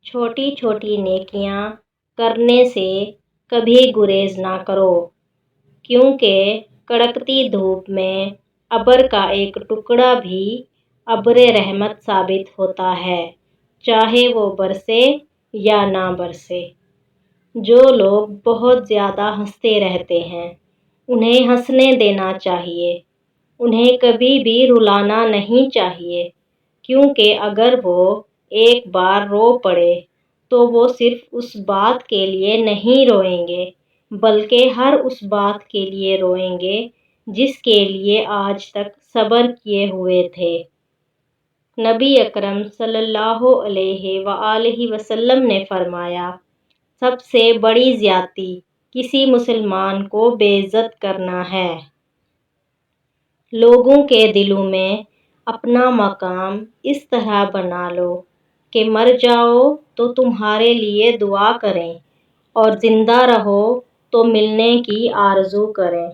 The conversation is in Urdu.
چھوٹی چھوٹی نیکیاں کرنے سے کبھی گریز نہ کرو، کیونکہ کڑکتی دھوپ میں ابر کا ایک ٹکڑا بھی ابر رحمت ثابت ہوتا ہے، چاہے وہ برسے یا نہ برسے۔ جو لوگ بہت زیادہ ہنستے رہتے ہیں انہیں ہنسنے دینا چاہیے، انہیں کبھی بھی رلانا نہیں چاہیے، کیونکہ اگر وہ ایک بار رو پڑے تو وہ صرف اس بات کے لیے نہیں روئیں گے بلکہ ہر اس بات کے لیے روئیں گے جس کے لیے آج تک صبر کیے ہوئے تھے۔ نبی اکرم صلی اللہ علیہ وآلہ وسلم نے فرمایا، سب سے بڑی زیادتی کسی مسلمان کو بے عزت کرنا ہے۔ لوگوں کے دلوں میں اپنا مقام اس طرح بنا لو کہ مر جاؤ تو تمہارے لیے دعا کریں اور زندہ رہو تو ملنے کی آرزو کریں۔